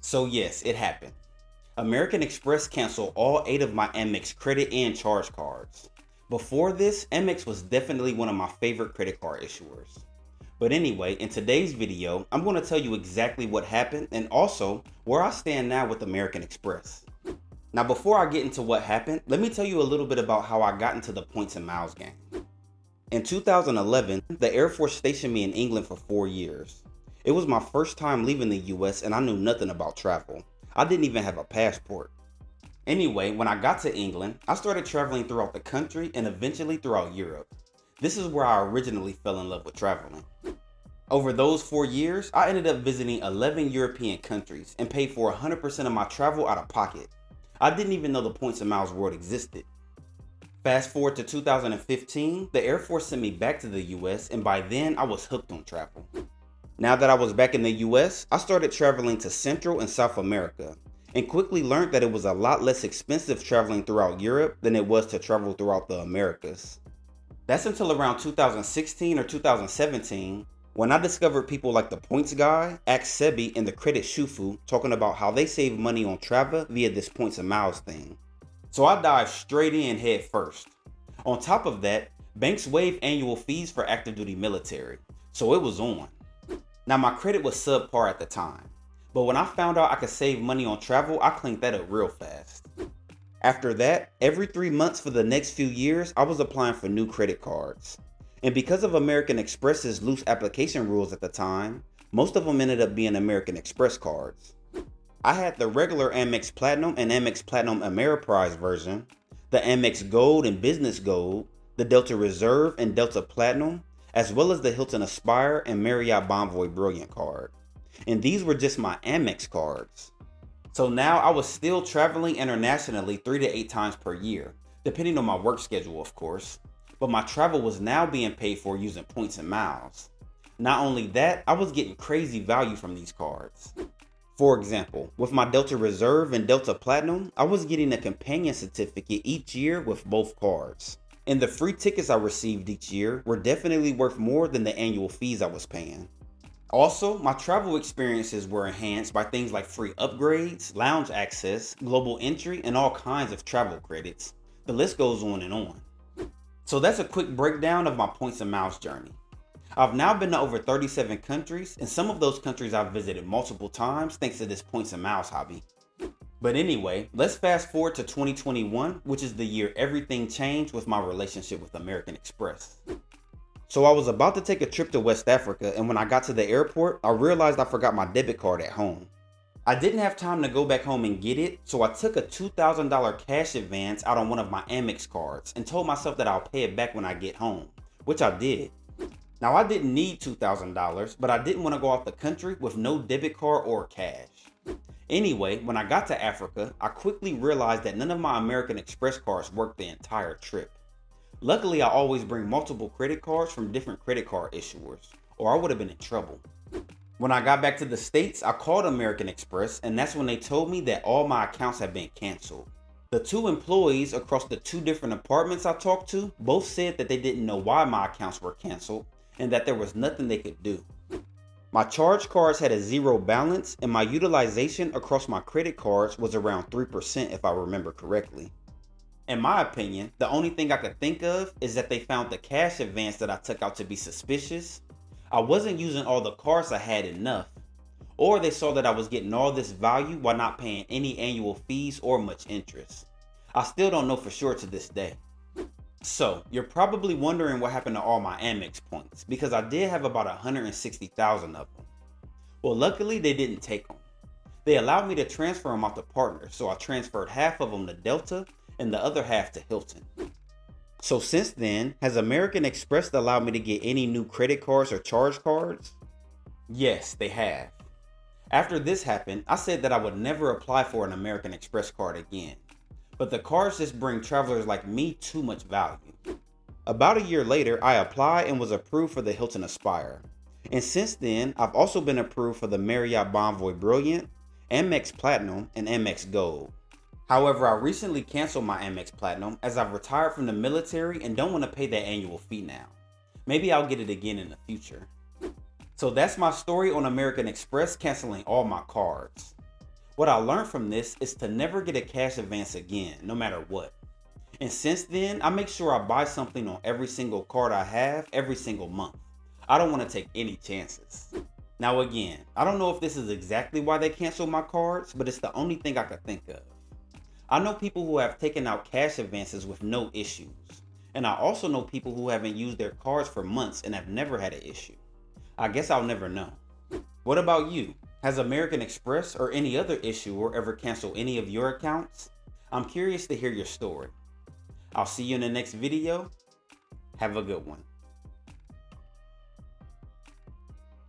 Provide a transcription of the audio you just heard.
So yes, it happened. American Express canceled all 8 of my Amex credit and charge cards. Before this, Amex was definitely one of my favorite credit card issuers. But anyway, in today's video, I'm going to tell you exactly what happened and also where I stand now with American Express. Now before I get into what happened, let me tell you a little bit about how I got into the points and miles game. In 2011, the Air Force stationed me in England for 4 years. It was my first time leaving the US and I knew nothing about travel. I didn't even have a passport. Anyway, when I got to England, I started traveling throughout the country and eventually throughout Europe. This is where I originally fell in love with traveling. Over those 4 years, I ended up visiting 11 European countries and paid for 100% of my travel out of pocket. I didn't even know the points and miles world existed. Fast forward to 2015, the Air Force sent me back to the US and by then I was hooked on travel. Now that I was back in the US, I started traveling to Central and South America and quickly learned that it was a lot less expensive traveling throughout Europe than it was to travel throughout the Americas. That's until around 2016 or 2017 when I discovered people like the Points Guy, Axe Sebi, and the Credit Shufu talking about how they save money on travel via this points and miles thing. So I dived straight in head first. On top of that, banks waive annual fees for active duty military, so it was on. Now my credit was subpar at the time, but when I found out I could save money on travel, I cleaned that up real fast. After that, every 3 months for the next few years, I was applying for new credit cards. And because of American Express's loose application rules at the time, most of them ended up being American Express cards. I had the regular Amex Platinum and Amex Platinum Ameriprise version, the Amex Gold and Business Gold, the Delta Reserve and Delta Platinum, as well as the Hilton Aspire and Marriott Bonvoy Brilliant card. And these were just my Amex cards. So now I was still traveling internationally 3 to 8 times per year, depending on my work schedule of course. But my travel was now being paid for using points and miles. Not only that, I was getting crazy value from these cards. For example, with my Delta Reserve and Delta Platinum, I was getting a companion certificate each year with both cards. And the free tickets I received each year were definitely worth more than the annual fees I was paying. Also, my travel experiences were enhanced by things like free upgrades, lounge access, global entry, and all kinds of travel credits. The list goes on and on. So that's a quick breakdown of my points and miles journey. I've now been to over 37 countries, and some of those countries I've visited multiple times thanks to this points and miles hobby. But anyway, let's fast forward to 2021, which is the year everything changed with my relationship with American Express. So I was about to take a trip to West Africa, and when I got to the airport, I realized I forgot my debit card at home. I didn't have time to go back home and get it, so I took a $2,000 cash advance out on one of my Amex cards and told myself that I'll pay it back when I get home, which I did. Now I didn't need $2,000, but I didn't want to go out the country with no debit card or cash. Anyway, when I got to Africa, I quickly realized that none of my American Express cards worked the entire trip. Luckily, I always bring multiple credit cards from different credit card issuers, or I would have been in trouble. When I got back to the States, I called American Express, and that's when they told me that all my accounts had been canceled. The 2 employees across the 2 different apartments I talked to both said that they didn't know why my accounts were canceled and that there was nothing they could do. My charge cards had a 0 balance, and my utilization across my credit cards was around 3% if I remember correctly. In my opinion, the only thing I could think of is that they found the cash advance that I took out to be suspicious. I wasn't using all the cards I had enough, or they saw that I was getting all this value while not paying any annual fees or much interest. I still don't know for sure to this day. So, you're probably wondering what happened to all my Amex points, because I did have about 160,000 of them. Well, luckily they didn't take them. They allowed me to transfer them out to partners, so I transferred half of them to Delta and the other half to Hilton. So since then, has American Express allowed me to get any new credit cards or charge cards? Yes, they have. After this happened, I said that I would never apply for an American Express card again. But the cards just bring travelers like me too much value. About a year later, I applied and was approved for the Hilton Aspire. And since then, I've also been approved for the Marriott Bonvoy Brilliant, Amex Platinum, and Amex Gold. However, I recently canceled my Amex Platinum as I've retired from the military and don't want to pay that annual fee now. Maybe I'll get it again in the future. So that's my story on American Express canceling all my cards. What I learned from this is to never get a cash advance again, no matter what. And since then, I make sure I buy something on every single card I have every single month. I don't want to take any chances. Now again, I don't know if this is exactly why they canceled my cards, but it's the only thing I could think of. I know people who have taken out cash advances with no issues. And I also know people who haven't used their cards for months and have never had an issue. I guess I'll never know. What about you? Has American Express or any other issuer ever canceled any of your accounts? I'm curious to hear your story. I'll see you in the next video. Have a good one.